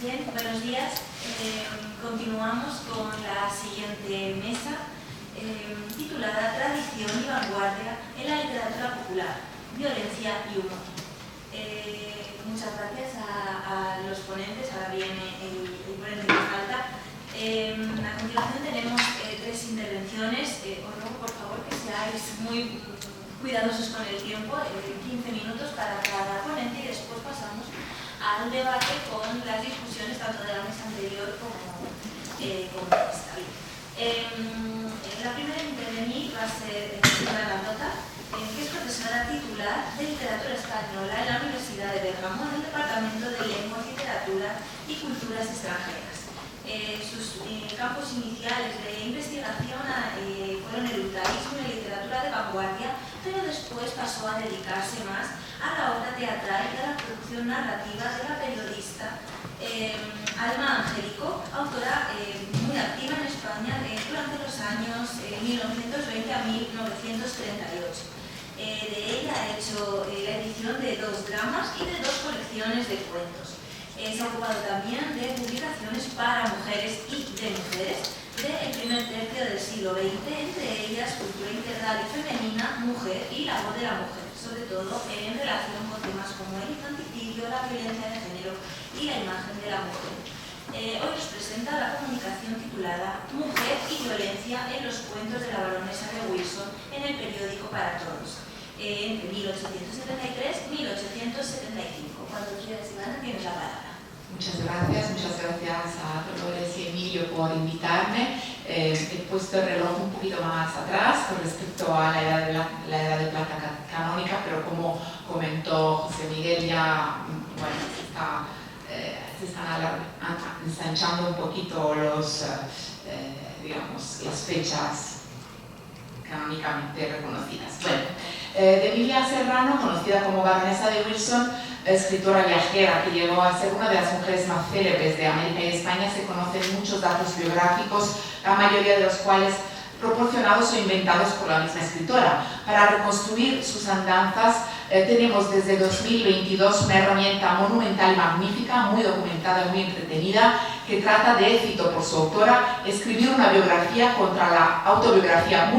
Bien, buenos días. Continuamos con la siguiente mesa, titulada Tradición y vanguardia en la literatura popular, violencia y humor. Muchas gracias a los ponentes. Ahora viene el ponente que falta. A continuación tenemos tres intervenciones. Os ruego por favor que seáis muy cuidadosos con el tiempo, 15 minutos para cada ponente, y después pasamos al debate con las discusiones tanto de la mesa anterior como esta. La primera en intervenir va a ser Cristina Landota, que es profesora titular de Literatura Española en la Universidad de Bergamo, en el Departamento de Lengua, Literatura y Culturas Extranjeras. Sus campos iniciales de investigación fueron el ultraísmo y la literatura de vanguardia, pero después pasó a dedicarse más a la obra teatral y a la producción narrativa de la periodista Alma Angélico, autora muy activa en España durante los años 1920 a 1938. De ella ha hecho la edición de 2 dramas y de 2 colecciones de cuentos. Se ha ocupado también de publicaciones para mujeres y de mujeres del primer tercio del siglo XX, entre ellas Cultura Integral y Femenina, Mujer y La Voz de la Mujer, sobre todo en relación con temas como el infanticidio, la violencia de género y la imagen de la mujer. Hoy nos presenta la comunicación titulada Mujer y violencia en los cuentos de la baronesa de Wilson en el periódico Para Todos, entre 1873 y 1875. Cuando quieras, Ivana, tienes la palabra. Muchas gracias a Dolores y Emilio por invitarme. He puesto el reloj un poquito más atrás con respecto a la edad de plata canónica, pero como comentó José Miguel, ya bueno, se están ensanchando un poquito digamos, las fechas canónicamente reconocidas. Bueno, de Emilia Serrano, conocida como baronesa de Wilson, escritora viajera que llegó a ser una de las mujeres más célebres de América y España, se conocen muchos datos biográficos, la mayoría de los cuales proporcionados o inventados por la misma escritora. Para reconstruir sus andanzas tenemos desde 2022 una herramienta monumental y magnífica, muy documentada y muy entretenida, que trata de, cito por su autora, escribir una biografía contra la autobiografía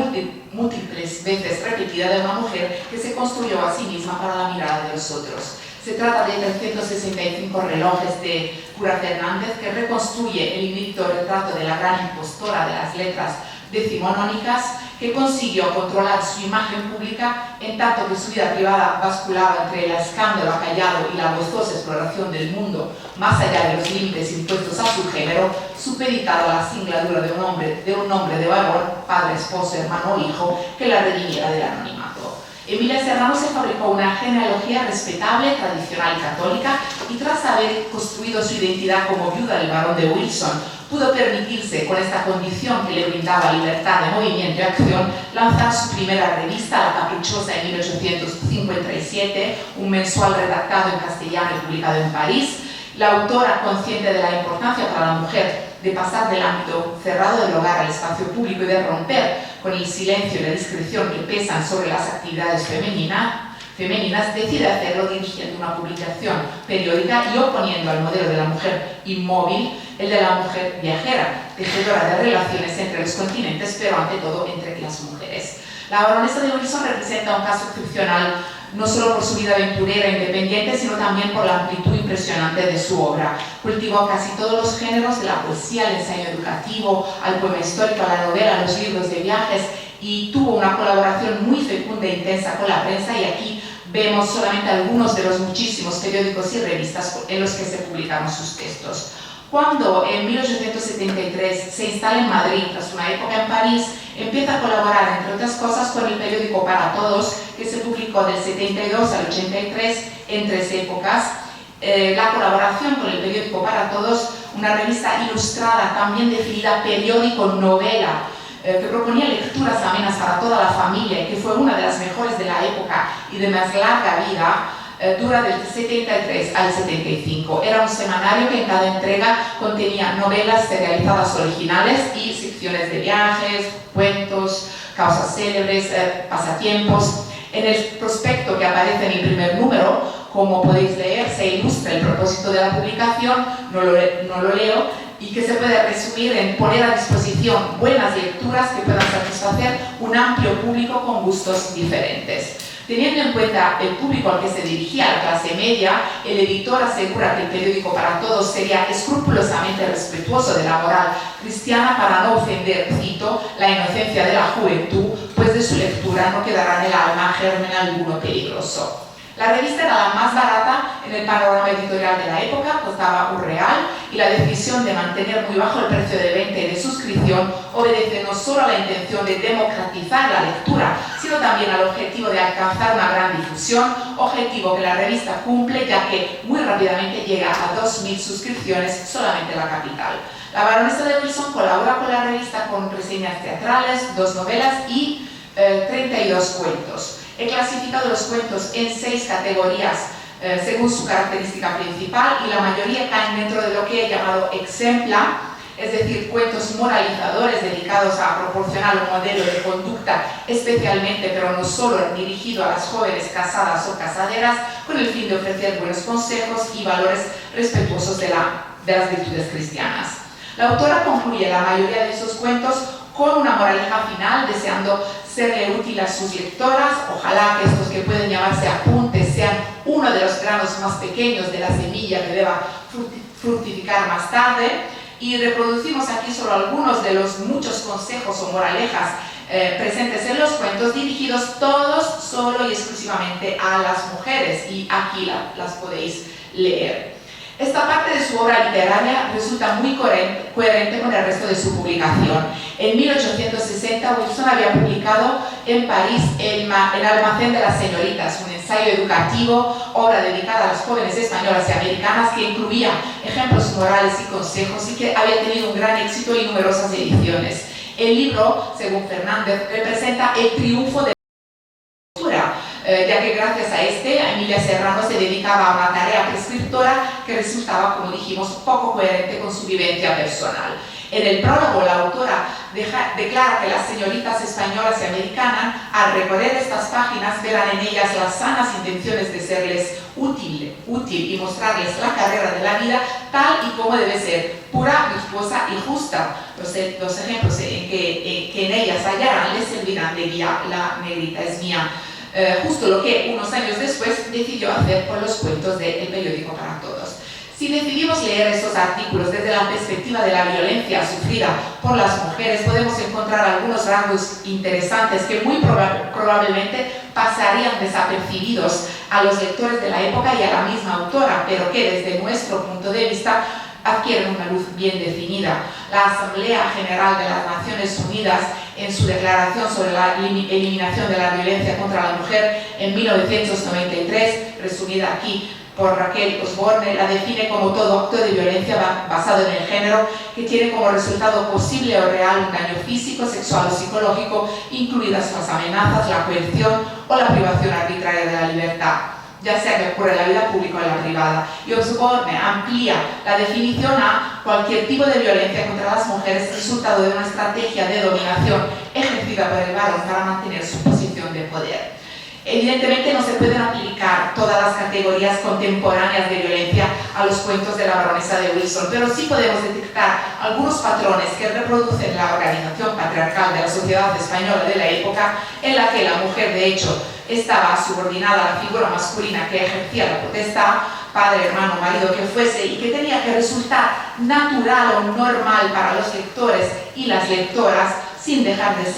múltiples veces repetida de una mujer que se construyó a sí misma para la mirada de los otros. Se trata de 365 relojes de Cura Fernández, que reconstruye el inédito retrato de la gran impostora de las letras decimonónicas, que consiguió controlar su imagen pública en tanto que su vida privada basculaba entre el escándalo acallado y la gozosa exploración del mundo más allá de los límites impuestos a su género, supeditado a la singladura de un hombre de valor, padre, esposo, hermano o hijo, que la redimiera del anonimato. Emilia Serrano se fabricó una genealogía respetable, tradicional y católica, y tras haber construido su identidad como viuda del barón de Wilson, pudo permitirse, con esta condición que le brindaba libertad de movimiento y acción, lanzar su primera revista, La Caprichosa, en 1857, un mensual redactado en castellano y publicado en París. La autora, consciente de la importancia para la mujer de pasar del ámbito cerrado del hogar al espacio público y de romper con el silencio y la discreción que pesan sobre las actividades femeninas, decide hacerlo dirigiendo una publicación periódica y oponiendo al modelo de la mujer inmóvil el de la mujer viajera, tejedora de relaciones entre los continentes, pero ante todo entre las mujeres. La baronesa de Wilson representa un caso excepcional, no solo por su vida aventurera e independiente, sino también por la amplitud impresionante de su obra. Cultivó casi todos los géneros, de la poesía, al ensayo educativo, al poema histórico, a la novela, a los libros de viajes, y tuvo una colaboración muy fecunda e intensa con la prensa, y aquí vemos solamente algunos de los muchísimos periódicos y revistas en los que se publicaron sus textos. Cuando en 1873 se instala en Madrid, tras una época en París, empieza a colaborar, entre otras cosas, con el periódico Para Todos, que se publicó del 72 al 83, en 3 épocas. La colaboración con el periódico Para Todos, una revista ilustrada, también definida periódico-novela, que proponía lecturas amenas para toda la familia y que fue una de las mejores de la época y de más larga vida, dura del 73 al 75. Era un semanario que en cada entrega contenía novelas serializadas originales y secciones de viajes, cuentos, causas célebres, pasatiempos. En el prospecto que aparece en el primer número como podéis leer, se ilustra el propósito de la publicación, no lo leo, y que se puede resumir en poner a disposición buenas lecturas que puedan satisfacer un amplio público con gustos diferentes. Teniendo en cuenta el público al que se dirigía, la clase media, el editor asegura que el periódico para todos sería escrupulosamente respetuoso de la moral cristiana para no ofender, cito, la inocencia de la juventud, pues de su lectura no quedará en el alma germen alguno peligroso. La revista era la más barata en el panorama editorial de la época, costaba £1, y la decisión de mantener muy bajo el precio de venta y de suscripción obedece no solo a la intención de democratizar la lectura, sino también al objetivo de alcanzar una gran difusión, objetivo que la revista cumple ya que muy rápidamente llega a 2.000 suscripciones solamente en la capital. La baronesa de Wilson colabora con la revista con reseñas teatrales, 2 novelas y 32 cuentos. He clasificado los cuentos en 6 categorías según su característica principal y la mayoría caen dentro de lo que he llamado exempla, es decir, cuentos moralizadores dedicados a proporcionar un modelo de conducta especialmente, pero no solo dirigido a las jóvenes casadas o casaderas, con el fin de ofrecer buenos consejos y valores respetuosos de las virtudes cristianas. La autora concluye la mayoría de esos cuentos con una moraleja final, deseando serle útil a sus lectoras. Ojalá que estos que pueden llamarse apuntes sean uno de los granos más pequeños de la semilla que deba fructificar más tarde. Y reproducimos aquí solo algunos de los muchos consejos o moralejas presentes en los cuentos, dirigidos todos solo y exclusivamente a las mujeres, y aquí las podéis leer. Esta parte de su obra literaria resulta muy coherente con el resto de su publicación. En 1860 Wilson había publicado en París El almacén de las señoritas, un ensayo educativo, obra dedicada a las jóvenes españolas y americanas, que incluía ejemplos morales y consejos y que había tenido un gran éxito y numerosas ediciones. El libro, según Fernández, representa el triunfo de ya que gracias a Emilia Serrano se dedicaba a una tarea prescriptora que resultaba, como dijimos, poco coherente con su vivencia personal. En el prólogo, la autora declara que las señoritas españolas y americanas, al recorrer estas páginas, verán en ellas las sanas intenciones de serles útil y mostrarles la carrera de la vida tal y como debe ser, pura, virtuosa y justa. Los ejemplos que en ellas hallarán les servirán de guía. La negrita es mía. Justo lo que unos años después decidió hacer con los cuentos de El periódico para todos. Si decidimos leer estos artículos desde la perspectiva de la violencia sufrida por las mujeres, podemos encontrar algunos rasgos interesantes que muy probablemente pasarían desapercibidos a los lectores de la época y a la misma autora, pero que desde nuestro punto de vista adquieren una luz bien definida. La Asamblea General de las Naciones Unidas, en su declaración sobre la eliminación de la violencia contra la mujer en 1993, resumida aquí por Raquel Osborne, la define como todo acto de violencia basado en el género que tiene como resultado posible o real un daño físico, sexual o psicológico, incluidas las amenazas, la coerción o la privación arbitraria de la libertad, ya sea que ocurre en la vida pública o en la privada. Y Osborne amplía la definición a cualquier tipo de violencia contra las mujeres resultado de una estrategia de dominación ejercida por el varón para mantener su posición de poder. Evidentemente no se pueden aplicar todas las categorías contemporáneas de violencia a los cuentos de la baronesa de Wilson, pero sí podemos detectar algunos patrones que reproducen la organización patriarcal de la sociedad española de la época, en la que la mujer, de hecho, estaba subordinada a la figura masculina que ejercía la potestad, padre, hermano, marido que fuese, y que tenía que resultar natural o normal para los lectores y las lectoras, sin dejar de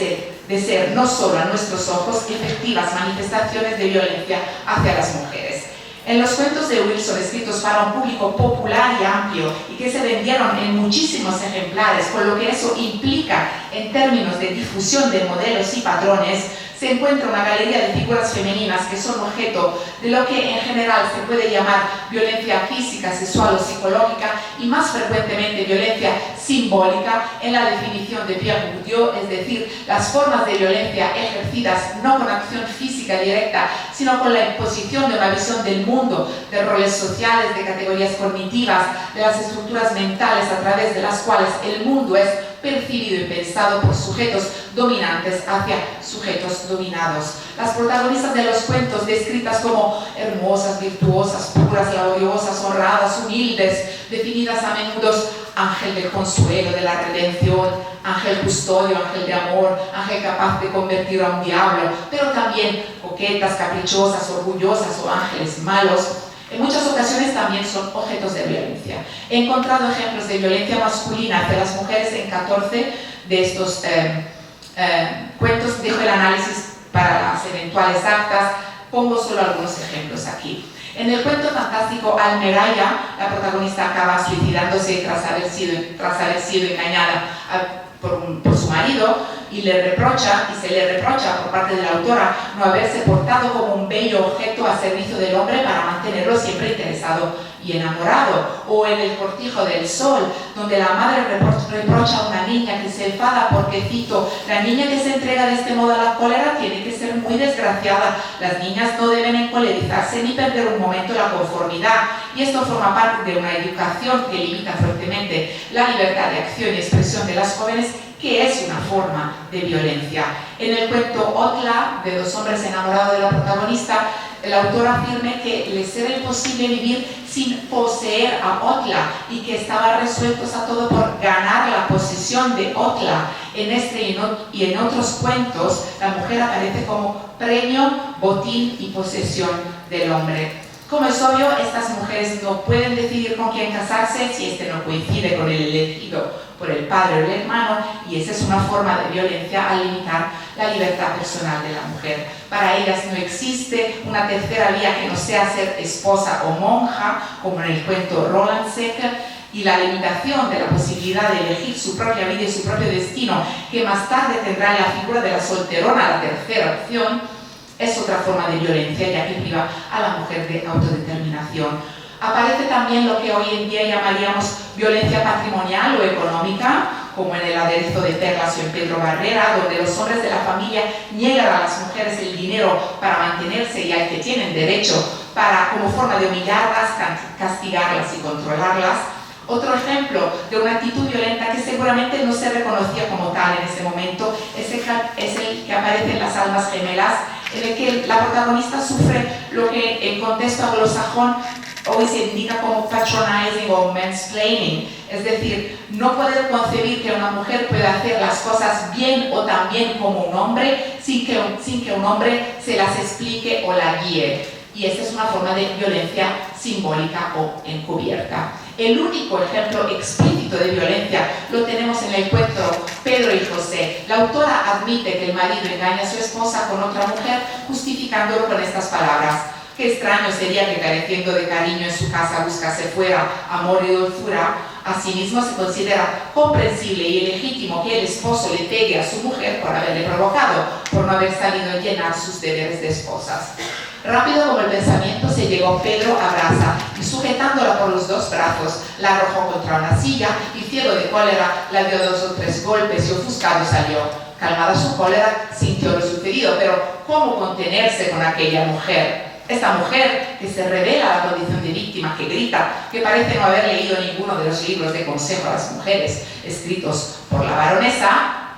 ser, no solo a nuestros ojos, efectivas manifestaciones de violencia hacia las mujeres. En los cuentos de Wilson, escritos para un público popular y amplio y que se vendieron en muchísimos ejemplares, con lo que eso implica en términos de difusión de modelos y patrones, se encuentra una galería de figuras femeninas que son objeto de lo que en general se puede llamar violencia física, sexual o psicológica, y más frecuentemente violencia simbólica en la definición de Pierre Bourdieu, es decir, las formas de violencia ejercidas no con acción física directa, sino con la imposición de una visión del mundo, de roles sociales, de categorías cognitivas, de las estructuras mentales a través de las cuales el mundo es percibido y pensado por sujetos dominantes hacia sujetos dominados. Las protagonistas de los cuentos, descritas como hermosas, virtuosas, puras, laboriosas, honradas, humildes, definidas a menudo ángel del consuelo, de la redención, ángel custodio, ángel de amor, ángel capaz de convertir a un diablo, pero también coquetas, caprichosas, orgullosas o ángeles malos, en muchas ocasiones también son objetos de violencia. He encontrado ejemplos de violencia masculina hacia las mujeres en 14 de estos cuentos. Dejo el análisis para las eventuales actas, pongo solo algunos ejemplos aquí. En el cuento fantástico Almeraya, la protagonista acaba suicidándose tras haber sido engañada por su marido y se le reprocha por parte de la autora no haberse portado como un bello objeto a servicio del hombre para mantenerlo siempre interesado y enamorado. O en El cortijo del sol, donde la madre reprocha a una niña que se enfada porque, cito, la niña que se entrega de este modo a la cólera tiene que ser muy desgraciada. Las niñas no deben encolerizarse ni perder un momento la conformidad. Y esto forma parte de una educación que limita fuertemente la libertad de acción y expresión de las jóvenes, que es una forma de violencia. En el cuento Otla, de dos hombres enamorados de la protagonista, el autor afirma que les era imposible vivir sin poseer a Otla y que estaban resueltos a todo por ganar la posesión de Otla. En este y en otros cuentos, la mujer aparece como premio, botín y posesión del hombre. Como es obvio, estas mujeres no pueden decidir con quién casarse si este no coincide con el elegido por el padre o el hermano, y esa es una forma de violencia al limitar la libertad personal de la mujer. Para ellas no existe una tercera vía que no sea ser esposa o monja, como en el cuento Rolandseck, y la limitación de la posibilidad de elegir su propia vida y su propio destino, que más tarde tendrá en la figura de la solterona, la tercera opción, es otra forma de violencia, ya que priva a la mujer de autodeterminación. Aparece también lo que hoy en día llamaríamos violencia patrimonial o económica, como en El aderezo de perlas o en Pedro Barrera, donde los hombres de la familia niegan a las mujeres el dinero para mantenerse y al que tienen derecho como forma de humillarlas, castigarlas y controlarlas. Otro ejemplo de una actitud violenta que seguramente no se reconocía como tal en ese momento es el que aparece en Las almas gemelas, en el que la protagonista sufre lo que en contexto anglosajón hoy se indica como patronizing o mansplaining, es decir, no poder concebir que una mujer pueda hacer las cosas bien o tan bien como un hombre sin que un hombre se las explique o la guíe. Y esta es una forma de violencia simbólica o encubierta. El único ejemplo explícito de violencia lo tenemos en el cuento Pedro y José. La autora admite que el marido engaña a su esposa con otra mujer, justificándolo con estas palabras: qué extraño sería que, careciendo de cariño en su casa, buscase fuera amor y dulzura. Asimismo, se considera comprensible y legítimo que el esposo le pegue a su mujer por haberle provocado, por no haber sabido llenar sus deberes de esposas. Rápido como el pensamiento se llegó Pedro a brasa y, sujetándola por los dos brazos, la arrojó contra una silla y, ciego de cólera, la dio 2 o 3 golpes y ofuscado salió. Calmada su cólera, sintió lo sucedido, pero ¿cómo contenerse con aquella mujer? Esta mujer que se revela a la condición de víctima, que grita, que parece no haber leído ninguno de los libros de consejo a las mujeres escritos por la baronesa,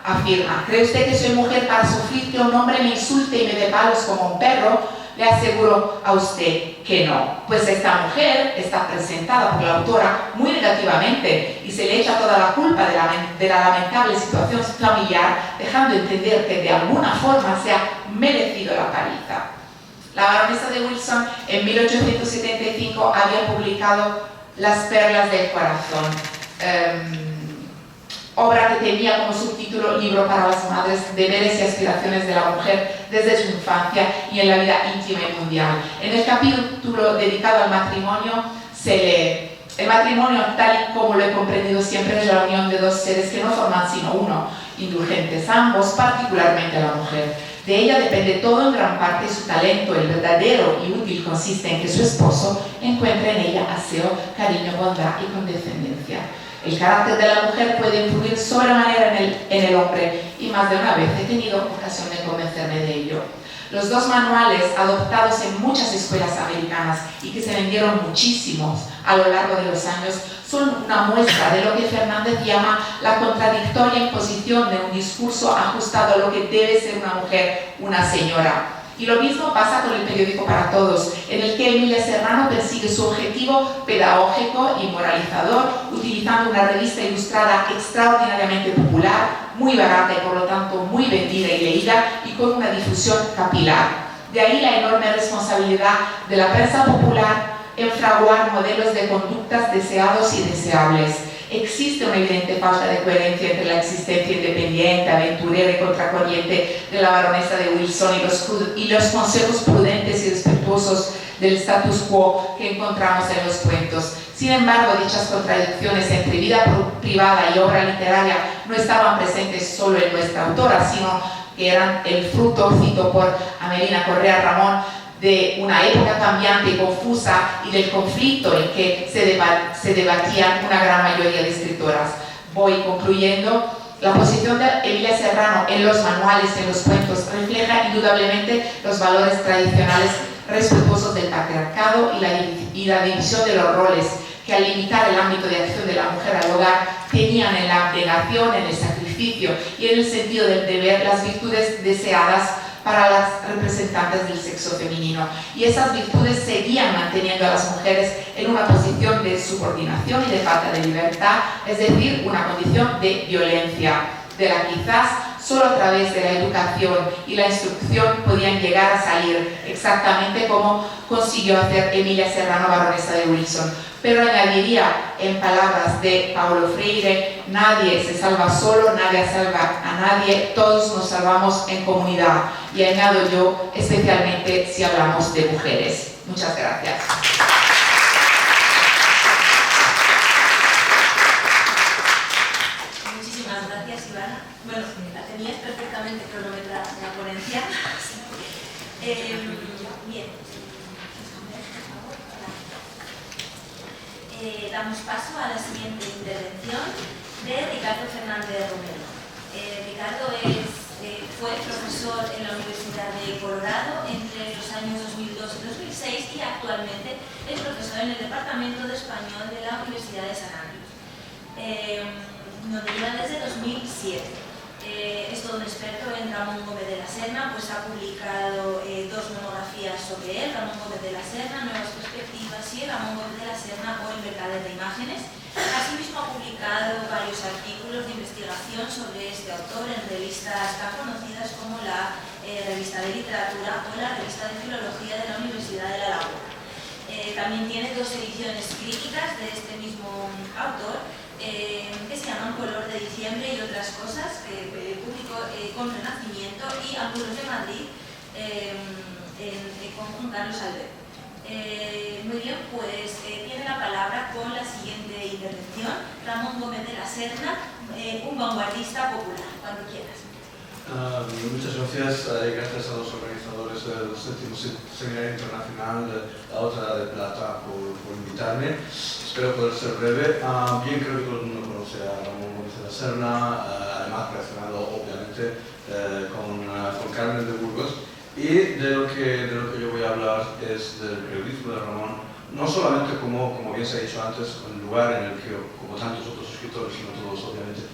afirma: ¿cree usted que soy mujer para sufrir que un hombre me insulte y me dé palos como un perro? Le aseguro a usted que no, pues esta mujer está presentada por la autora muy negativamente y se le echa toda la culpa de la lamentable situación familiar, dejando entender que de alguna forma se ha merecido la paliza. La baronesa de Wilson en 1875 había publicado Las perlas del corazón, obra que tenía como subtítulo Libro para las madres, deberes y aspiraciones de la mujer desde su infancia y en la vida íntima y mundial. En el capítulo dedicado al matrimonio se lee: el matrimonio, tal y como lo he comprendido siempre, es la unión de 2 seres que no forman sino uno, indulgentes ambos, particularmente la mujer. De ella depende todo en gran parte su talento. El verdadero y útil consiste en que su esposo encuentre en ella aseo, cariño, bondad y condescendencia. El carácter de la mujer puede influir sobremanera en el hombre y más de una vez he tenido ocasión de convencerme de ello. Los dos manuales, adoptados en muchas escuelas americanas y que se vendieron muchísimos a lo largo de los años, son una muestra de lo que Fernández llama la contradictoria imposición de un discurso ajustado a lo que debe ser una mujer, una señora. Y lo mismo pasa con el periódico Para Todos, en el que Emilia Serrano persigue su objetivo pedagógico y moralizador, utilizando una revista ilustrada extraordinariamente popular, muy barata y por lo tanto muy vendida y leída, y con una difusión capilar. De ahí la enorme responsabilidad de la prensa popular en fraguar modelos de conductas deseados y deseables. Existe una evidente falta de coherencia entre la existencia independiente, aventurera y contracorriente de la baronesa de Wilson y los consejos prudentes y respetuosos del status quo que encontramos en los cuentos. Sin embargo, dichas contradicciones entre vida privada y obra literaria no estaban presentes solo en nuestra autora, sino que eran el fruto, cito por Amelina Correa Ramón, de una época cambiante y confusa y del conflicto en que se debatían una gran mayoría de escritoras. Voy concluyendo. La posición de Emilia Serrano en los manuales, en los cuentos, refleja indudablemente los valores tradicionales respetuosos del patriarcado y la división de los roles que al limitar el ámbito de acción de la mujer al hogar tenían en la abnegación, en el sacrificio y en el sentido del deber las virtudes deseadas para las representantes del sexo femenino. Y esas virtudes seguían manteniendo a las mujeres en una posición de subordinación y de falta de libertad, es decir, una condición de violencia, de la quizás solo a través de la educación y la instrucción podían llegar a salir, exactamente como consiguió hacer Emilia Serrano, baronesa de Wilson. Pero añadiría, en palabras de Paulo Freire, nadie se salva solo, nadie salva a nadie, todos nos salvamos en comunidad. Y añado yo, especialmente si hablamos de mujeres. Muchas gracias. Muchísimas gracias, Ivana. Bueno, la tenías perfectamente cronometrada la ponencia. Bien. Damos paso a la siguiente intervención de Ricardo Fernández Romero. Ricardo fue profesor en la Universidad de Colorado entre los años 2002 y 2006 y actualmente es profesor en el Departamento de Español de la Universidad de San Andrés, donde lleva desde 2007. Es todo un experto en Ramón Gómez de la Serna, pues ha publicado dos monografías sobre él, Ramón Gómez de la Serna, Nuevas Perspectivas y Ramón Gómez de la Serna o En Verdades de Imágenes. Asimismo ha publicado varios artículos de investigación sobre este autor en revistas tan conocidas como la Revista de Literatura o la Revista de Filología de la Universidad de La Laguna. También tiene dos ediciones críticas de este mismo autor, que se llaman Color de Diciembre y otras cosas, que publicó con Renacimiento, y Ángulos de Madrid con Carlos Alberto. Muy bien, pues tiene la palabra con la siguiente intervención Ramón Gómez de la Serna, un vanguardista popular. Cuando quieras. Muchas gracias. Gracias a los organizadores del 7º Seminario Internacional de la Otra de Plata por invitarme. Espero poder ser breve. Bien, creo que todo el mundo conoce a Ramón Gómez de la Serna, además relacionado obviamente con Carmen de Burgos. Y de lo que yo voy a hablar es del periodismo de Ramón, no solamente como bien se ha dicho antes, un lugar en el que, como tantos otros escritores, y no todos obviamente,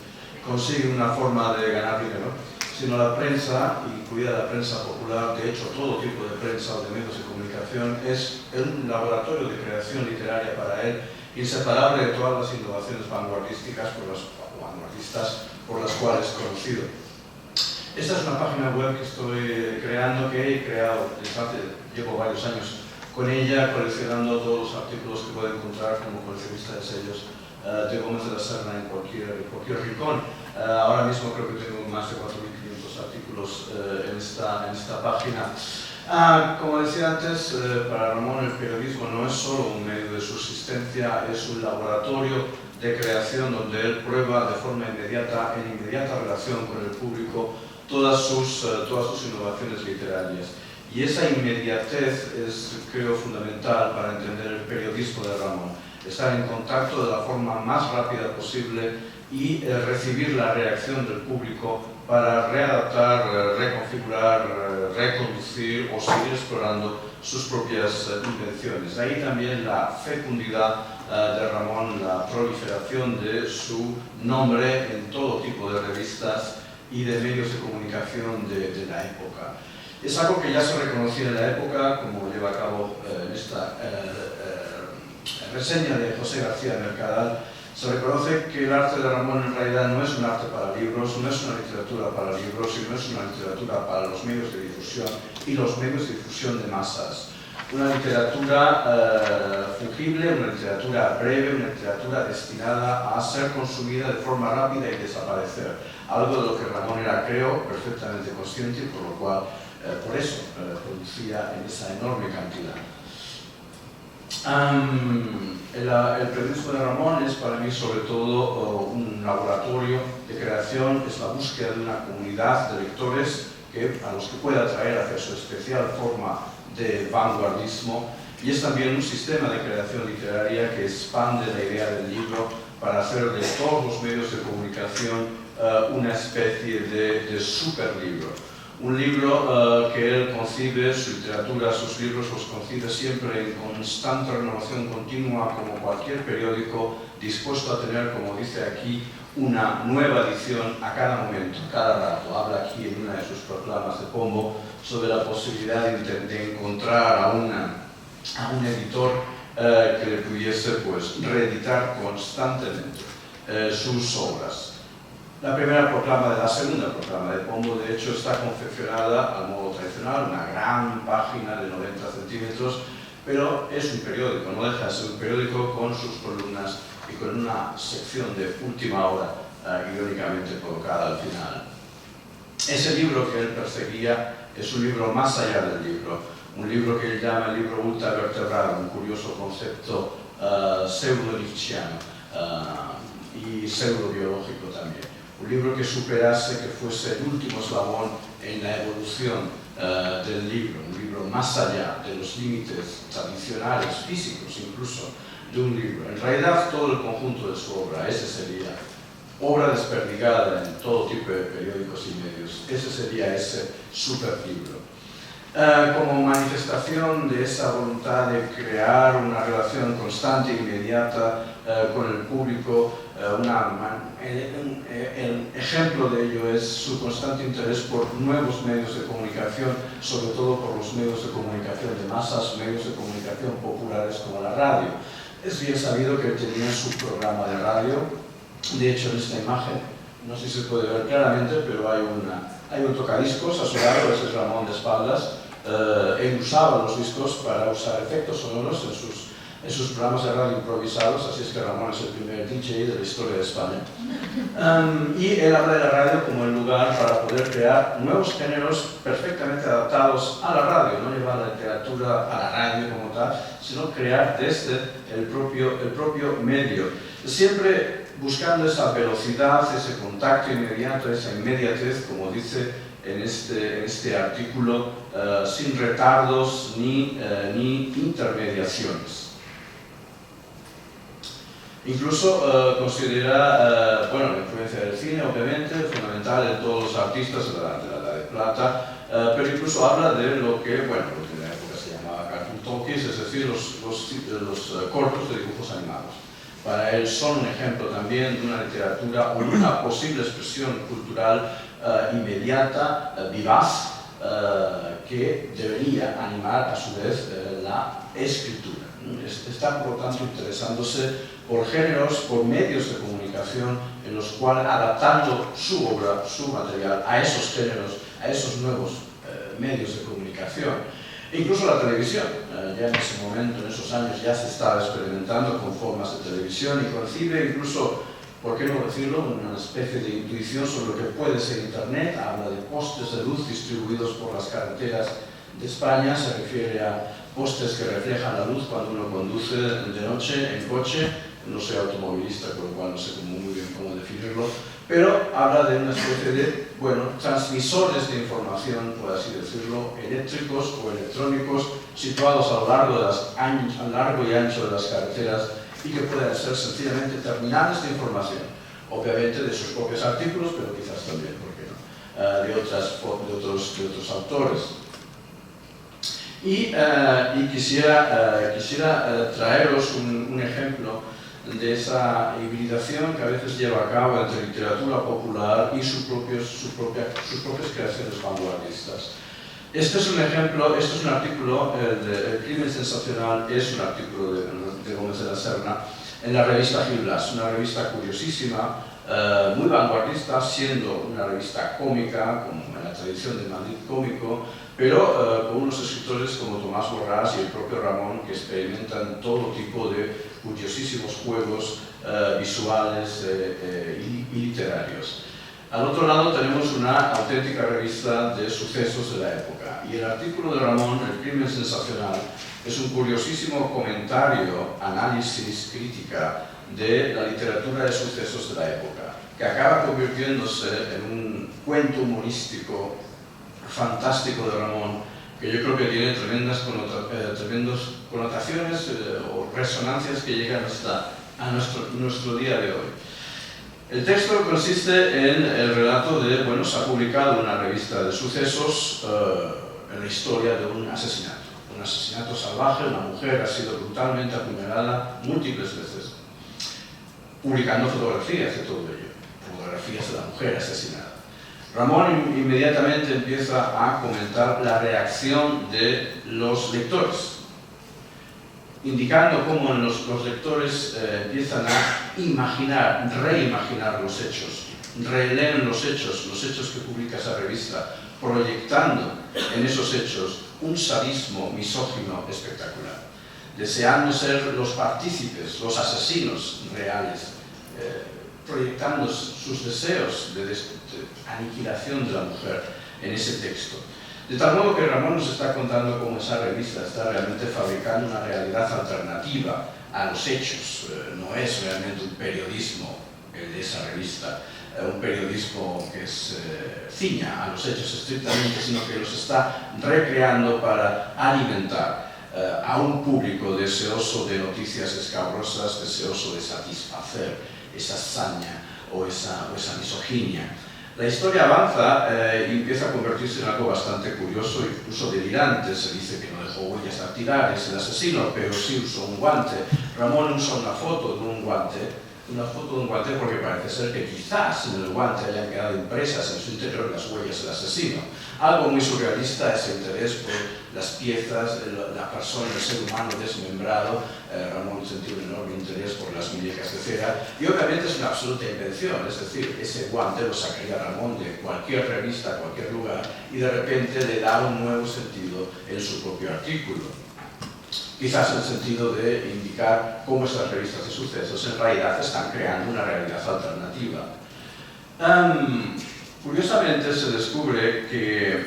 consiguen una forma de ganar dinero, sino la prensa, incluida la prensa popular, de hecho todo tipo de prensa o de medios de comunicación, es un laboratorio de creación literaria para él, inseparable de todas las innovaciones vanguardistas por las cuales es conocido. Esta es una página web que estoy creando, que he creado desde hace, llevo varios años con ella, coleccionando todos los artículos que puedo encontrar como coleccionista de sellos de Gómez de la Serna en cualquier rincón. Ahora mismo creo que tengo más de 4.500 artículos en esta página. Como decía antes, para Ramón el periodismo no es solo un medio de subsistencia, es un laboratorio de creación donde él prueba de forma inmediata, en inmediata relación con el público, todas sus innovaciones literarias. Y esa inmediatez es, creo, fundamental para entender el periodismo de Ramón. estar en contacto de la forma más rápida posible y recibir la reacción del público para readaptar, reconfigurar, reconducir o seguir explorando sus propias invenciones. De ahí también la fecundidad de Ramón, la proliferación de su nombre en todo tipo de revistas y de medios de comunicación de la época. Es algo que ya se reconocía en la época, como lleva a cabo en esta reseña de José García Mercadal. Se reconoce que el arte de Ramón en realidad no es un arte para libros, no es una literatura para libros, sino es una literatura para los medios de difusión y los medios de difusión de masas. Una literatura fungible, una literatura breve, una literatura destinada a ser consumida de forma rápida y desaparecer. Algo de lo que Ramón era, creo, perfectamente consciente y por lo cual, por eso, producía en esa enorme cantidad. El periodismo de Ramón es para mí sobre todo un laboratorio de creación, es la búsqueda de una comunidad de lectores a los que puede atraer hacia su especial forma de vanguardismo, y es también un sistema de creación literaria que expande la idea del libro para hacer de todos los medios de comunicación una especie de superlibro. Un libro que él concibe, su literatura, sus libros los concibe siempre en constante renovación continua, como cualquier periódico, dispuesto a tener, como dice aquí, una nueva edición a cada momento, a cada rato. Habla aquí en una de sus proclamas de Pombo sobre la posibilidad de encontrar a un editor que le pudiese pues, reeditar constantemente sus obras. La primera proclama de la segunda proclama de Pombo, de hecho, está confeccionada al modo tradicional, una gran página de 90 centímetros, pero es un periódico, no deja de ser un periódico con sus columnas y con una sección de última hora, irónicamente colocada al final. Ese libro que él perseguía es un libro más allá del libro, un libro que él llama el libro ultravertebrado, un curioso concepto pseudo-nietzscheano y pseudo-biológico también. Un libro que superase, que fuese el último eslabón en la evolución del libro, un libro más allá de los límites tradicionales, físicos incluso, de un libro. En realidad, todo el conjunto de su obra, ese sería obra desperdigada en todo tipo de periódicos y medios, ese sería ese superlibro. Como manifestación de esa voluntad de crear una relación constante e inmediata con el público, el ejemplo de ello es su constante interés por nuevos medios de comunicación, sobre todo por los medios de comunicación de masas, medios de comunicación populares como la radio. Es bien sabido que él tenía su programa de radio. De hecho, en esta imagen, no sé si se puede ver claramente, pero hay un tocadiscos a su lado, ese es Ramón de espaldas. Él usaba los discos para usar efectos sonoros en sus programas de radio improvisados, así es que Ramón es el primer DJ de la historia de España. Y él habla de la radio como el lugar para poder crear nuevos géneros perfectamente adaptados a la radio, no llevar la literatura a la radio como tal, sino crear desde el propio medio. Siempre buscando esa velocidad, ese contacto inmediato, esa inmediatez, como dice en este artículo, sin retardos ni intermediaciones. Incluso considera, la influencia del cine, obviamente, fundamental en todos los artistas de la Edad de Plata, pero incluso habla de lo que en la época se llamaba cartoon talkies, es decir, los cortos de dibujos animados. Para él son un ejemplo también de una literatura o una posible expresión cultural inmediata, vivaz, que debería animar a su vez la escritura. Está, por lo tanto, interesándose por géneros, por medios de comunicación en los cuales, adaptando su obra, su material a esos géneros, a esos nuevos medios de comunicación. E incluso la televisión, ya en ese momento, en esos años, ya se estaba experimentando con formas de televisión y concibe incluso, ¿por qué no decirlo?, una especie de intuición sobre lo que puede ser Internet. Habla de postes de luz distribuidos por las carreteras de España, se refiere a postes que reflejan la luz cuando uno conduce de noche en coche. No soy automovilista, con lo cual no sé muy bien cómo definirlo, pero habla de una especie de, transmisores de información, por así decirlo, eléctricos o electrónicos, situados a lo largo y ancho de las carreteras y que puedan ser sencillamente terminales de información, obviamente de sus propios artículos, pero quizás también, ¿por qué no?, de otros autores. Y quisiera traeros un ejemplo de esa hibridación que a veces lleva a cabo entre literatura popular y sus propias creaciones vanguardistas. Este es un ejemplo, este es un artículo, el crimen sensacional es un artículo de Gómez de la Serna en la revista Gil Blas, una revista curiosísima, muy vanguardista, siendo una revista cómica, como en la tradición del Madrid cómico, pero con unos escritores como Tomás Borrás y el propio Ramón, que experimentan todo tipo de curiosísimos juegos visuales y literarios. Al otro lado tenemos una auténtica revista de sucesos de la época, y el artículo de Ramón, El crimen sensacional, es un curiosísimo comentario, análisis, crítica de la literatura de sucesos de la época, que acaba convirtiéndose en un cuento humorístico fantástico de Ramón, que yo creo que tiene tremendas connotaciones o resonancias que llegan hasta a nuestro día de hoy. El texto consiste en el relato de, bueno, se ha publicado una revista de sucesos en la historia de un asesinato salvaje. Una mujer ha sido brutalmente apuñalada múltiples veces, publicando fotografías de todo ello, fotografías de la mujer asesinada. Ramón inmediatamente empieza a comentar la reacción de los lectores, indicando cómo los lectores empiezan a imaginar, reimaginar los hechos, releen los hechos que publica esa revista, proyectando en esos hechos un sadismo misógino espectacular, deseando ser los partícipes, los asesinos reales, proyectando sus deseos de aniquilación de la mujer en ese texto. De tal modo que Ramón nos está contando cómo esa revista está realmente fabricando una realidad alternativa a los hechos. No es realmente un periodismo, el de esa revista, un periodismo que ciña a los hechos estrictamente, sino que los está recreando para alimentar a un público deseoso de noticias escabrosas, deseoso de satisfacer esa saña o esa misoginia. La historia avanza y empieza a convertirse en algo bastante curioso, incluso delirante. Se dice que no dejó huellas dactilares el asesino, pero sí usó un guante. Ramón usa una foto de un guante porque parece ser que quizás en el guante hayan quedado impresas en su interior las huellas del asesino. Algo muy surrealista es el interés por las piezas, la persona, el ser humano desmembrado. Ramón sentía un enorme interés por las muñecas de cera, y obviamente es una absoluta invención, es decir, ese guante lo sacaría Ramón de cualquier revista, cualquier lugar, y de repente le da un nuevo sentido en su propio artículo. Quizás en el sentido de indicar cómo estas revistas de sucesos en realidad están creando una realidad alternativa. Curiosamente se descubre que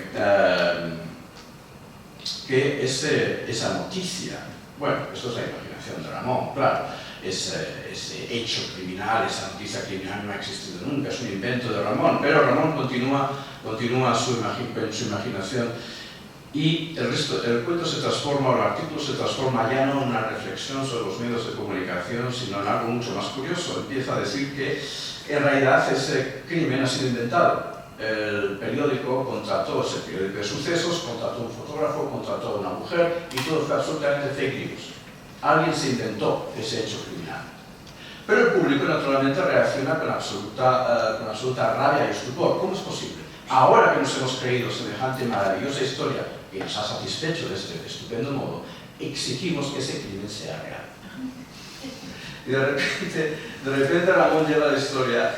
esa noticia, bueno, esto es la imaginación de Ramón, claro, ese hecho criminal, esa noticia criminal no ha existido nunca, es un invento de Ramón, pero Ramón continúa su imaginación, y el cuento se transforma, o el artículo se transforma ya no en una reflexión sobre los medios de comunicación, sino en algo mucho más curioso. Empieza a decir que en realidad ese crimen ha sido inventado. El periódico contrató, ese periódico de sucesos, contrató un fotógrafo, contrató a una mujer, y todo fue absolutamente fake news. Alguien se inventó ese hecho criminal. Pero el público naturalmente reacciona con absoluta rabia y estupor. ¿Cómo es posible? Ahora que nos hemos creído semejante maravillosa historia que nos ha satisfecho de este estupendo modo, exigimos que ese crimen sea real. Y de repente Ramón lleva la historia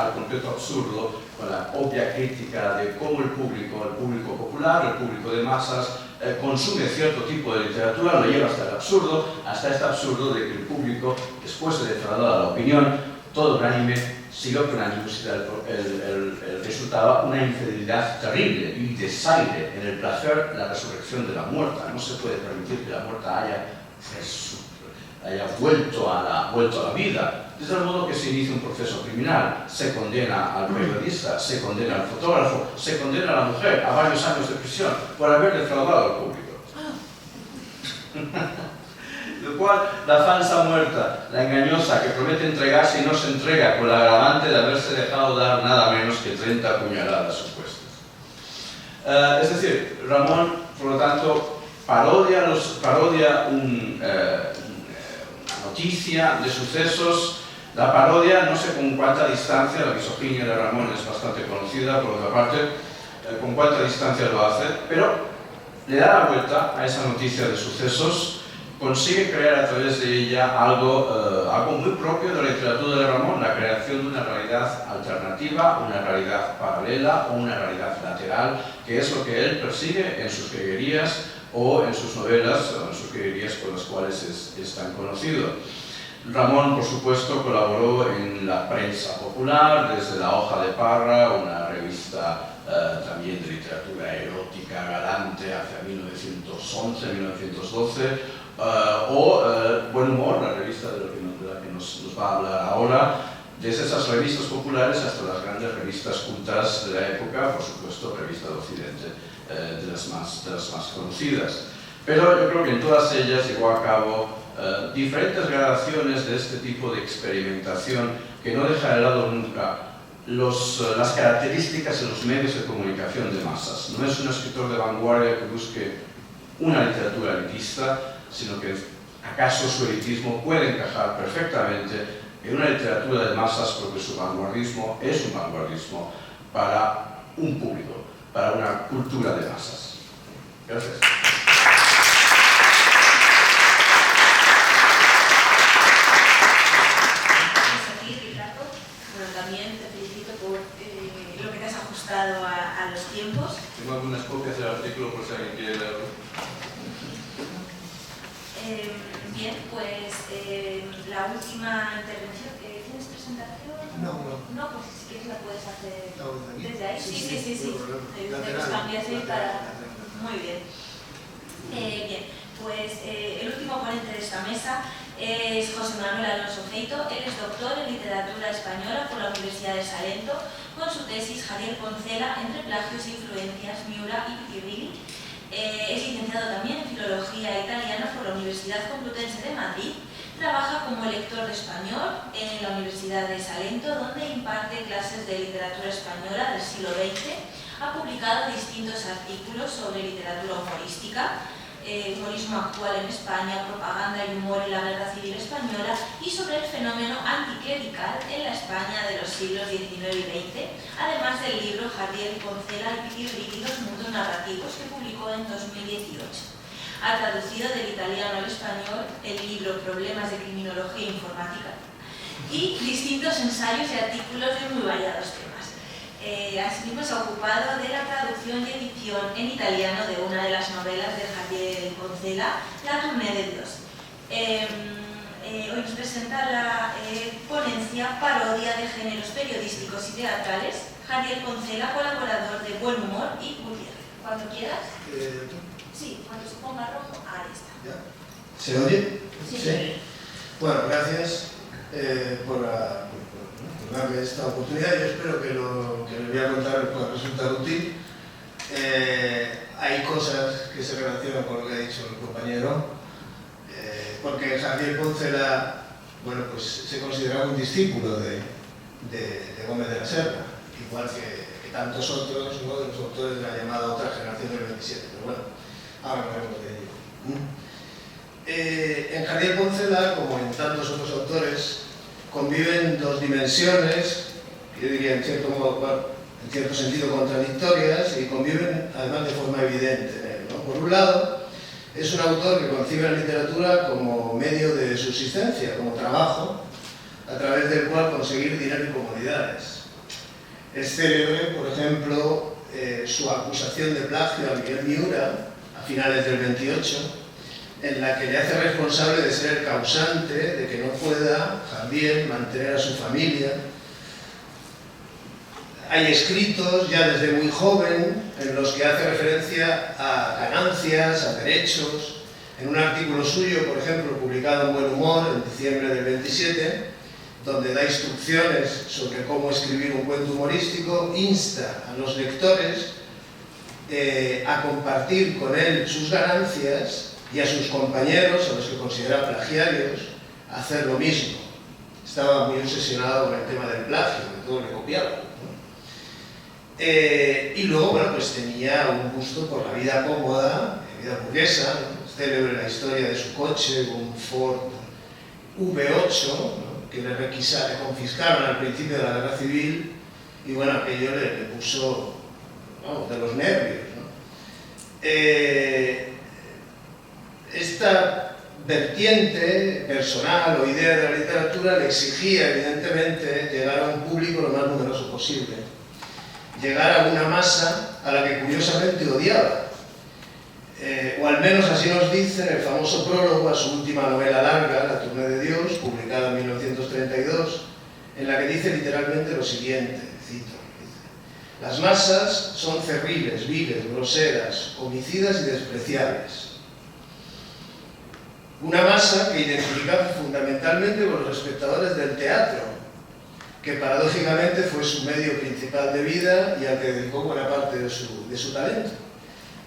al completo absurdo, con la obvia crítica de cómo el público popular, el público de masas, consume cierto tipo de literatura, lo lleva hasta el absurdo, hasta este absurdo de que el público, después de defraudar la opinión, todo unánime, siguió con animosidad. El resultado, una infidelidad terrible y desaire en el placer, la resurrección de la muerta. No se puede permitir que la muerta haya vuelto a la vida. De tal modo que se inicia un proceso criminal, se condena al periodista, se condena al fotógrafo, se condena a la mujer a varios años de prisión por haber defraudado al público. Lo cual, la falsa muerta, la engañosa que promete entregarse y no se entrega con la agravante de haberse dejado dar nada menos que 30 puñaladas supuestas. Es decir, Ramón, por lo tanto, parodia una noticia de sucesos. La parodia, no sé con cuánta distancia, la misoginia de Ramón es bastante conocida, por otra parte, con cuánta distancia lo hace, pero le da la vuelta a esa noticia de sucesos, consigue crear a través de ella algo muy propio de la literatura de Ramón, la creación de una realidad alternativa, una realidad paralela o una realidad lateral, que es lo que él persigue en sus greguerías o en sus novelas, o en sus greguerías con las cuales es tan conocido. Ramón, por supuesto, colaboró en la prensa popular, desde La Hoja de Parra, una revista también de literatura erótica galante hacia 1911-1912, o Buen Humor, la revista de la que nos va a hablar ahora, desde esas revistas populares hasta las grandes revistas cultas de la época, por supuesto, Revista de Occidente, de las más conocidas. Pero yo creo que en todas ellas llevó a cabo diferentes gradaciones de este tipo de experimentación que no deja de lado nunca las características en los medios de comunicación de masas. No es un escritor de vanguardia que busque una literatura elitista, sino que acaso su elitismo puede encajar perfectamente en una literatura de masas, porque su vanguardismo es un vanguardismo para un público, para una cultura de masas. Gracias. También te felicito por lo que te has ajustado a los tiempos. Tengo algunas copias del artículo por si alguien quiere leerlo. Bien, pues la última intervención. ¿Tienes presentación? No, pues si quieres la puedes hacer desde ahí. Sí. Te cambias ahí para... Muy bien. Bien, pues el último ponente de esta mesa es José Manuel Alonso Feito. Él es doctor en literatura española por la Universidad de Salento, con su tesis Javier Poncela, entre plagios e influencias, Miura y Piccirilli. Es licenciado también en filología italiana por la Universidad Complutense de Madrid. Trabaja como lector de español en la Universidad de Salento, donde imparte clases de literatura española del siglo XX. Ha publicado distintos artículos sobre literatura humorística, humorismo actual en España, propaganda y humor en la Guerra Civil Española, y sobre el fenómeno anticlerical en la España de los siglos XIX y XX, además del libro Javier Poncela y Piccirilli, dos mundos narrativos, que publicó en 2018. Ha traducido del italiano al español el libro Problemas de Criminología Informática y distintos ensayos y artículos de muy variados temas. Asimismo, se ha ocupado de la traducción y edición en italiano de una de las novelas de Javier Poncela, La Tournée de Dios. Hoy nos presenta la ponencia Parodia de géneros periodísticos y teatrales, Javier Poncela, colaborador de Buen Humor y Gutiérrez. Cuando quieras. Sí, cuando se ponga rojo, ahí está. ¿Ya? ¿Se oye? Sí. Bueno, gracias por darme esta oportunidad. Yo espero que lo que les voy a contar pueda resultar útil. Hay cosas que se relacionan con lo que ha dicho el compañero, porque Javier Poncela, bueno, pues se consideraba un discípulo de Gómez de la Serra, igual que tantos otros, ¿no?, de los autores de la llamada otra generación del 27, pero bueno, ahora hablaremos de ello. En Javier Poncela, como en tantos otros autores, conviven dos dimensiones, yo diría en cierto modo, bueno, en cierto sentido contradictorias, y conviven además de forma evidente en él, ¿no? Por un lado, es un autor que concibe la literatura como medio de subsistencia, como trabajo, a través del cual conseguir dinero y comodidades. Es célebre, por ejemplo, su acusación de plagio a Miguel Miura, a finales del 28, en la que le hace responsable de ser el causante de que no pueda Javier mantener a su familia. Hay escritos ya desde muy joven en los que hace referencia a ganancias, a derechos. En un artículo suyo, por ejemplo, publicado en Buen Humor en diciembre del 27, donde da instrucciones sobre cómo escribir un cuento humorístico, insta a los lectores a compartir con él sus ganancias y a sus compañeros, a los que considera plagiarios, hacer lo mismo. Estaba muy obsesionado con el tema del plagio, que todo le copiaba, ¿no? Y luego, bueno, pues tenía un gusto por la vida cómoda, la vida burguesa, ¿no? Es célebre la historia de su coche, un Ford V8, ¿no? Que le confiscaron al principio de la guerra civil, y bueno, aquello le puso, vamos, de los nervios, ¿no? Esta vertiente personal o idea de la literatura le exigía, evidentemente, llegar a un público lo más numeroso posible, llegar a una masa a la que curiosamente odiaba. O al menos así nos dice en el famoso prólogo a su última novela larga, La Tournée de Dios, publicada en 1932, en la que dice literalmente lo siguiente, cito: las masas son cerriles, viles, groseras, homicidas y despreciables. Una masa que identificaba fundamentalmente con los espectadores del teatro, que paradójicamente fue su medio principal de vida y al que dedicó buena parte de su talento.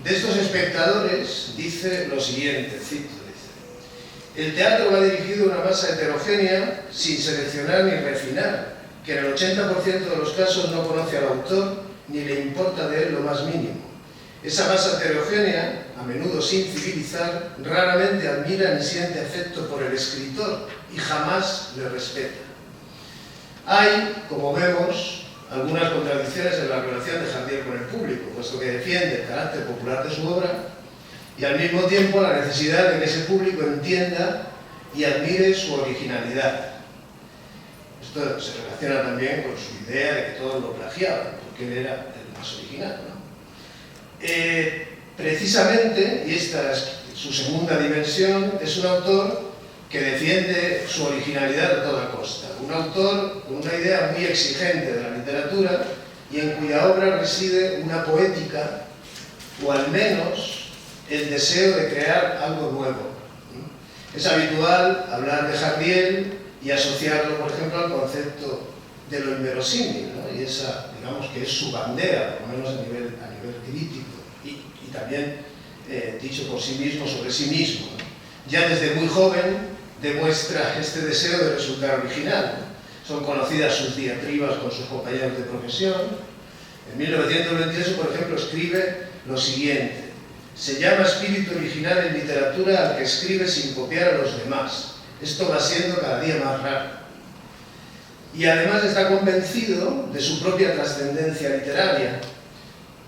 De estos espectadores dice lo siguiente, cito, dice: el teatro va dirigido a una masa heterogénea sin seleccionar ni refinar, que en el 80% de los casos no conoce al autor ni le importa de él lo más mínimo. Esa masa heterogénea, a menudo sin civilizar, raramente admira ni siente afecto por el escritor y jamás le respeta. Hay, como vemos, algunas contradicciones en la relación de Jardiel con el público, puesto que defiende el carácter popular de su obra y al mismo tiempo la necesidad de que ese público entienda y admire su originalidad. Esto se relaciona también con su idea de que todos lo plagiaban, porque él era el más original, ¿no? Precisamente, y esta es su segunda dimensión, es un autor que defiende su originalidad a toda costa. Un autor con una idea muy exigente de la literatura y en cuya obra reside una poética, o al menos el deseo de crear algo nuevo. Es habitual hablar de Jardiel y asociarlo, por ejemplo, al concepto de lo inverosímil, ¿no? Y esa, digamos, que es su bandera, por lo menos a nivel crítico, y también dicho por sí mismo sobre sí mismo, ¿no? Ya desde muy joven demuestra este deseo de resultar original, ¿no? Son conocidas sus diatribas con sus compañeros de profesión. En 1928, por ejemplo, escribe lo siguiente: se llama espíritu original en literatura al que escribe sin copiar a los demás. Esto va siendo cada día más raro. Y además está convencido de su propia trascendencia literaria,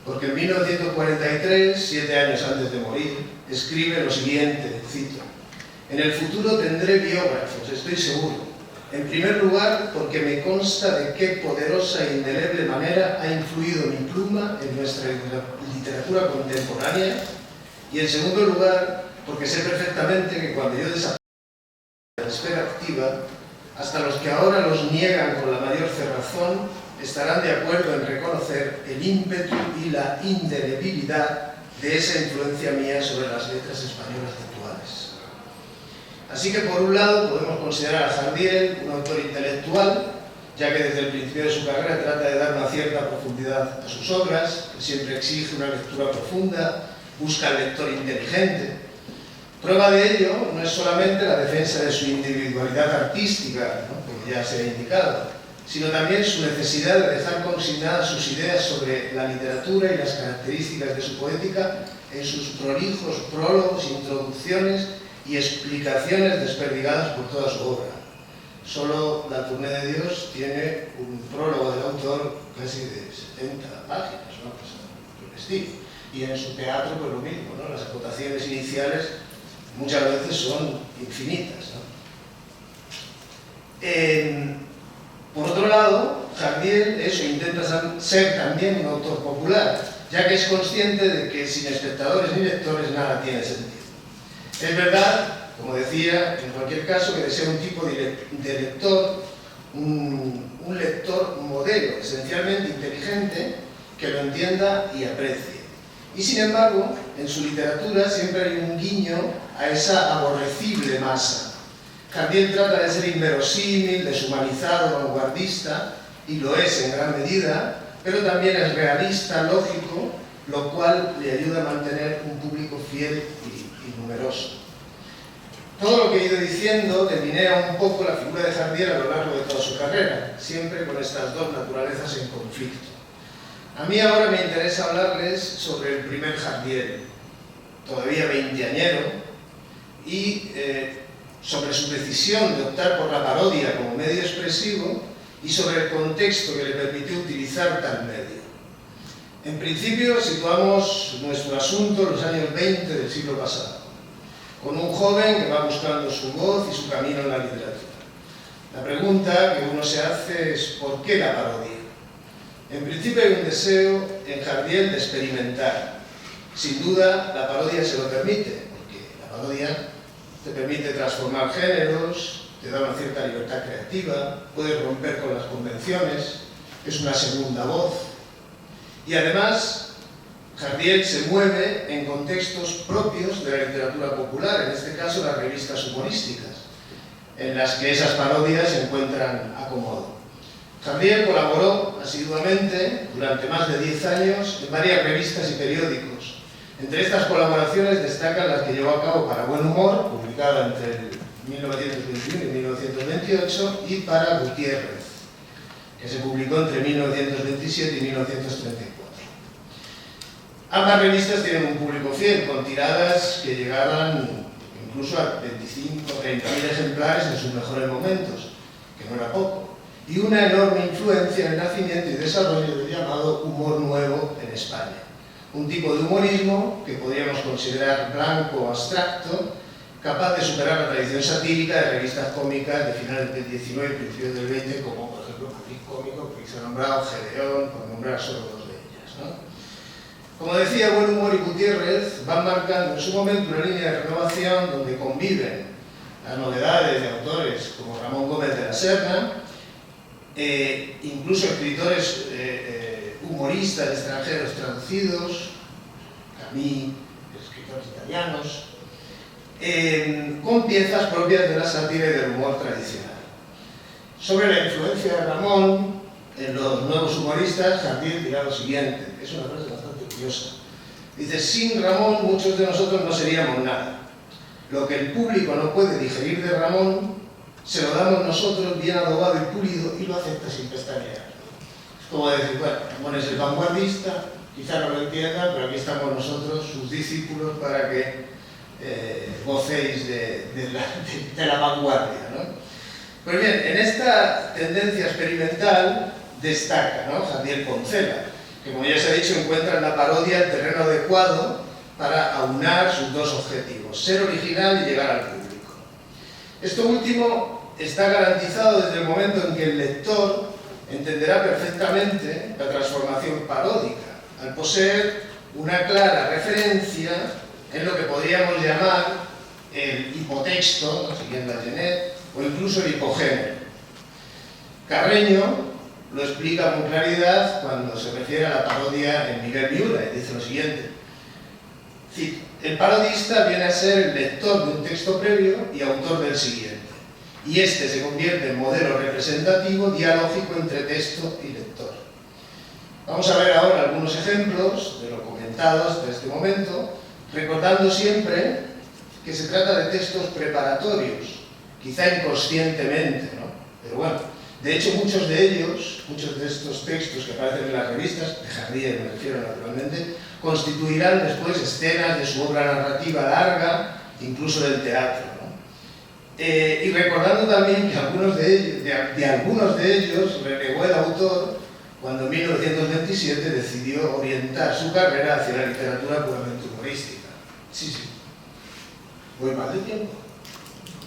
porque en 1943, 7 años antes de morir, escribe lo siguiente, cito: en el futuro tendré biógrafos, estoy seguro. En primer lugar, porque me consta de qué poderosa e indeleble manera ha influido mi pluma en nuestra literatura contemporánea. Y en segundo lugar, porque sé perfectamente que cuando yo desaparezca de la esfera activa, hasta los que ahora los niegan con la mayor cerrazón estarán de acuerdo en reconocer el ímpetu y la indelebilidad de esa influencia mía sobre las letras españolas actuales. Así que, por un lado, podemos considerar a Jardiel un autor intelectual, ya que desde el principio de su carrera trata de dar una cierta profundidad a sus obras, que siempre exige una lectura profunda, busca al lector inteligente. Prueba de ello no es solamente la defensa de su individualidad artística, ¿no?, como ya se ha indicado, sino también su necesidad de dejar consignadas sus ideas sobre la literatura y las características de su poética en sus prolijos prólogos, introducciones y explicaciones desperdigadas por toda su obra. Solo La Tournée de Dios tiene un prólogo del autor casi de 70 páginas, ¿no?, pues, por el estilo. Y en su teatro, pues lo mismo, ¿no? Las acotaciones iniciales muchas veces son infinitas, ¿no? Por otro lado, Jardiel intenta ser también un autor popular, ya que es consciente de que sin espectadores ni lectores nada tiene sentido. Es verdad, como decía, en cualquier caso, que desea un tipo de lector, un lector modelo, esencialmente inteligente, que lo entienda y aprecie. Y sin embargo, en su literatura siempre hay un guiño a esa aborrecible masa. Jardiel trata de ser inverosímil, deshumanizado, vanguardista, y lo es en gran medida, pero también es realista, lógico lo cual le ayuda a mantener un público fiel y numeroso. Todo lo que he ido diciendo delinea un poco la figura de Jardiel a lo largo de toda su carrera, siempre con estas dos naturalezas en conflicto. A mí ahora me interesa hablarles sobre el primer Jardiel, todavía veinteañero, y sobre su decisión de optar por la parodia como medio expresivo y sobre el contexto que le permitió utilizar tal medio. En principio situamos nuestro asunto en los años 20 del siglo pasado, con un joven que va buscando su voz y su camino en la literatura. La pregunta que uno se hace es ¿por qué la parodia? En principio hay un deseo en Jardiel de experimentar. Sin duda la parodia se lo permite, porque la parodia te permite transformar géneros, te da una cierta libertad creativa, puedes romper con las convenciones, es una segunda voz. Y además Jardiel se mueve en contextos propios de la literatura popular, en este caso las revistas humorísticas, en las que esas parodias encuentran acomodo. Jardiel colaboró asiduamente durante más de 10 años en varias revistas y periódicos. Entre estas colaboraciones destacan las que llevó a cabo para Buen Humor, publicada entre 1921 y 1928, y para Gutiérrez, que se publicó entre 1927 y 1934. Ambas revistas tienen un público fiel, con tiradas que llegaban incluso a 25 o 30.000 ejemplares en sus mejores momentos, que no era poco, y una enorme influencia en el nacimiento y desarrollo del llamado humor nuevo en España. Un tipo de humorismo que podríamos considerar blanco o abstracto, capaz de superar la tradición satírica de revistas cómicas de finales del 19 y principios del 20, como por ejemplo Madrid Cómico, que se ha nombrado Gedeón, por nombrar solo dos de ellas, ¿no? Como decía, Buen Humor y Gutiérrez van marcando en su momento una línea de renovación donde conviven las novedades de autores como Ramón Gómez de la Serna, incluso escritores humoristas extranjeros traducidos, Camí, escritores italianos, con piezas propias de la sátira y del humor tradicional. Sobre la influencia de Ramón en los nuevos humoristas, Jardiel dirá lo siguiente, es una frase bastante curiosa. Dice, sin Ramón muchos de nosotros no seríamos nada. Lo que el público no puede digerir de Ramón, se lo damos nosotros bien adobado y pulido y lo acepta sin pestañear. Es como decir, bueno, Ramón es el vanguardista, quizá no lo entiendan, pero aquí estamos nosotros, sus discípulos, para que gocéis de la vanguardia, ¿no? Pues bien, en esta tendencia experimental destaca, ¿no?, Jardiel Poncela, que como ya se ha dicho encuentra en la parodia el terreno adecuado para aunar sus dos objetivos, ser original y llegar al público. Esto último está garantizado desde el momento en que el lector entenderá perfectamente la transformación paródica, al poseer una clara referencia en lo que podríamos llamar el hipotexto, siguiendo a Genet, o incluso el hipogénero. Carreño lo explica con claridad cuando se refiere a la parodia en Miguel Miura, y dice lo siguiente. El parodista viene a ser el lector de un texto previo y autor del siguiente, y este se convierte en modelo representativo dialógico entre texto y lector. Vamos a ver ahora algunos ejemplos de lo comentado hasta este momento, recordando siempre que se trata de textos preparatorios, quizá inconscientemente, ¿no? Pero bueno, de hecho muchos de estos textos que aparecen en las revistas, de Jardiel me refiero naturalmente, constituirán después escenas de su obra narrativa larga, incluso del teatro, ¿no? Y recordando también que algunos de ellos renegó el autor cuando en 1927 decidió orientar su carrera hacia la literatura puramente humorística. Sí. ¿Voy mal de tiempo?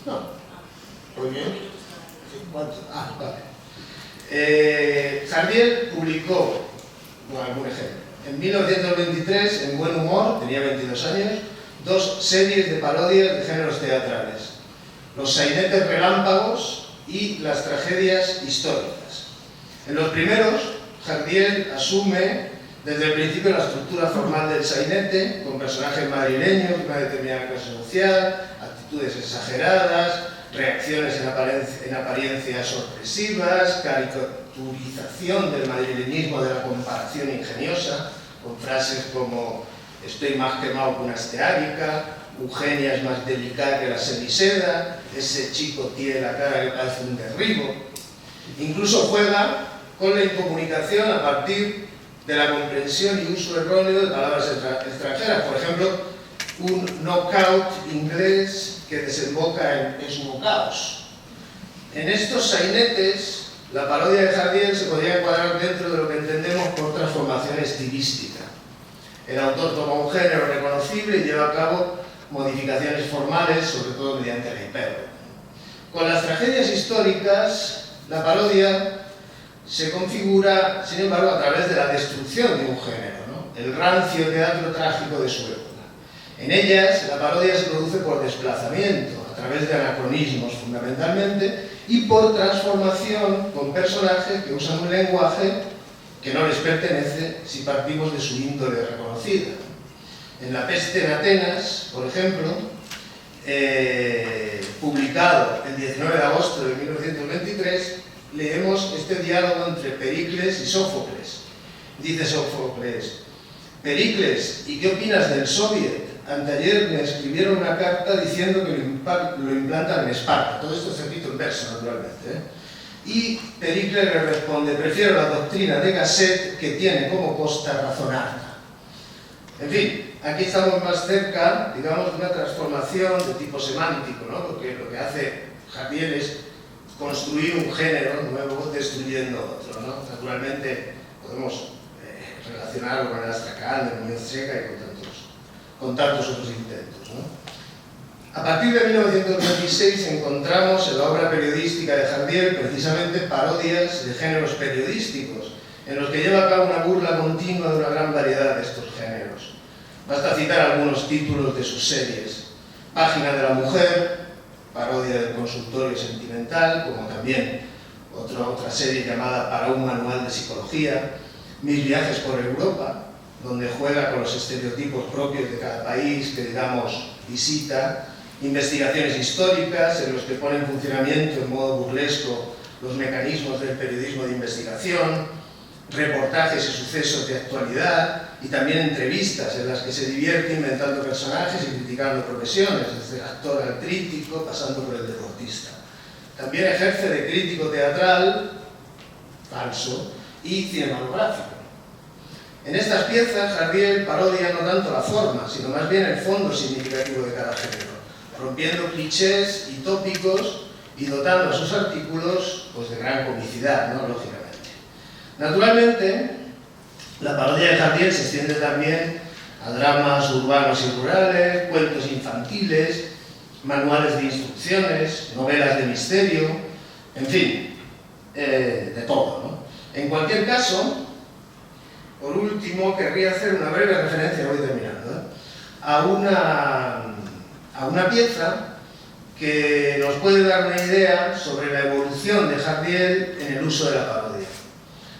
No. ¿Voy bien? ¿Cuánto? Vale. Jardiel publicó, algún ejemplo, en 1923, en Buen Humor, tenía 22 años, 2 series de parodias de géneros teatrales, Los sainetes relámpagos y Las tragedias históricas. En los primeros, Jardiel asume desde el principio la estructura formal del sainete, con personajes madrileños, una determinada clase social, actitudes exageradas, reacciones en apariencia sorpresivas, caricaturización del madrileñismo de la comparación ingeniosa, con frases como estoy más quemado que una esteárica, Eugenia es más delicada que la semiseda, ese chico tiene la cara que parece un derribo. Incluso juega con la incomunicación a partir de la comprensión y uso erróneo de palabras extranjeras. Por ejemplo, un knockout inglés que desemboca en smokehouse. En estos sainetes, la parodia de Jardiel se podría encuadrar dentro de lo que entendemos por transformación estilística. El autor toma un género reconocible y lleva a cabo modificaciones formales, sobre todo mediante la hipérbole. Con las tragedias históricas, la parodia se configura, sin embargo, a través de la destrucción de un género, ¿no? El rancio teatro trágico de su época. En ellas, la parodia se produce por desplazamiento, a través de anacronismos fundamentalmente, y por transformación con personajes que usan un lenguaje que no les pertenece si partimos de su índole reconocida. En La peste en Atenas, por ejemplo, publicado el 19 de agosto de 1923, leemos este diálogo entre Pericles y Sófocles. Dice Sófocles: Pericles, ¿y qué opinas del soviet? Anteayer me escribieron una carta diciendo que lo implantan en Esparta. Todo esto es escrito en verso, naturalmente, ¿eh? Y Pericles le responde: prefiero la doctrina de Gasset, que tiene como costa razonarla. En fin, aquí estamos más cerca, digamos, de una transformación de tipo semántico, ¿no? Porque lo que hace Jardiel es construir un género nuevo destruyendo otro, ¿no? Naturalmente podemos relacionarlo con el Astracán, de Muñoz Seca y con tantos otros intentos, ¿no? A partir de 1926 encontramos en la obra periodística de Jardiel precisamente parodias de géneros periodísticos, en los que lleva a cabo una burla continua de una gran variedad de estos géneros. Basta citar algunos títulos de sus series: Página de la mujer, parodia del consultorio sentimental, como también otra serie llamada Para un manual de psicología, Mis viajes por Europa, donde juega con los estereotipos propios de cada país que, digamos, visita, investigaciones históricas en los que pone en funcionamiento en modo burlesco los mecanismos del periodismo de investigación, reportajes y sucesos de actualidad, y también entrevistas en las que se divierte inventando personajes y criticando profesiones, desde el actor al crítico, pasando por el deportista. También ejerce de crítico teatral, falso, y cinematográfico. En estas piezas, Jardiel parodia no tanto la forma, sino más bien el fondo significativo de cada género, rompiendo clichés y tópicos y dotando a sus artículos pues, de gran comicidad, ¿no? Lógicamente. Naturalmente, la parodia de Jardiel se extiende también a dramas urbanos y rurales, cuentos infantiles, manuales de instrucciones, novelas de misterio, en fin, de todo, ¿no? En cualquier caso, por último, querría hacer una breve referencia, voy terminando, a una pieza que nos puede dar una idea sobre la evolución de Jardiel en el uso de la parodia.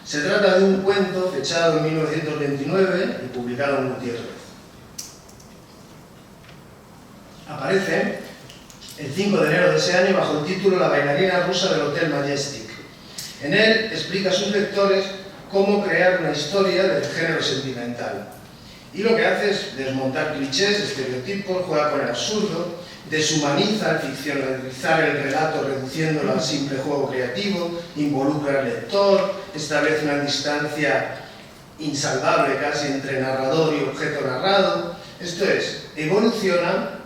Se trata de un cuento fechado en 1929 y publicado en Gutiérrez. Aparece el 5 de enero de ese año bajo el título La bailarina rusa del Hotel Majestic. En él explica a sus lectores cómo crear una historia del género sentimental. Y lo que hace es desmontar clichés, estereotipos, juega con el absurdo, deshumaniza al ficcionalizar el relato reduciéndolo al simple juego creativo, involucra al lector, establece una distancia insalvable casi entre narrador y objeto narrado. Esto es, evoluciona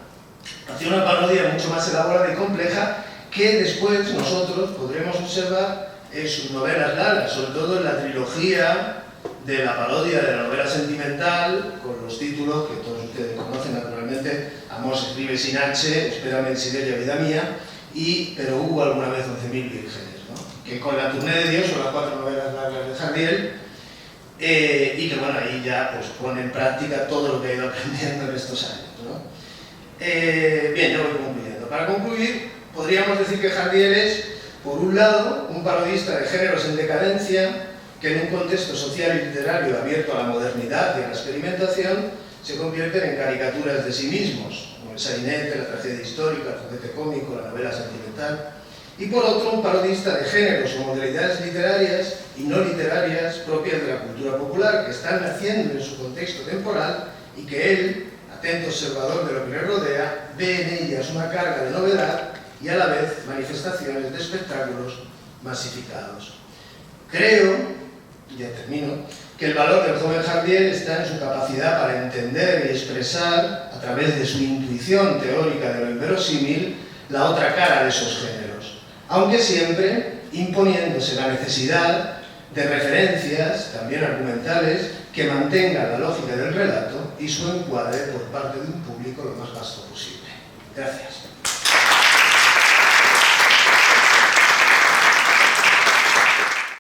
hacia una parodia mucho más elaborada y compleja que después nosotros podremos observar en sus novelas largas, sobre todo en la trilogía de la parodia de la novela sentimental, con los títulos que todos ustedes conocen naturalmente: Amor se escribe sin H, Espérame en Siberia, vida mía, y Pero hubo alguna vez 11.000 vírgenes, ¿no? Que con La Tournée de Dios son las 4 novelas largas de Jardiel, y que bueno, ahí ya pues, pone en práctica todo lo que he ido aprendiendo en estos años, ¿no? Bien, ya voy concluyendo. Para concluir, podríamos decir que Jardiel es, por un lado, un parodista de géneros en decadencia que en un contexto social y literario abierto a la modernidad y a la experimentación se convierten en caricaturas de sí mismos, como el sainete, la tragedia histórica, el juguete cómico, la novela sentimental. y por otro un parodista de géneros o modalidades literarias y no literarias propias de la cultura popular, que están naciendo en su contexto temporal y que él, atento observador de lo que le rodea, ve en ellas una carga de novedad y a la vez manifestaciones de espectáculos masificados. Creo, ya termino, que el valor del joven Jardiel está en su capacidad para entender y expresar, a través de su intuición teórica de lo inverosímil, la otra cara de esos géneros, aunque siempre imponiéndose la necesidad de referencias, también argumentales, que mantengan la lógica del relato y su encuadre por parte de un público lo más vasto posible. Gracias.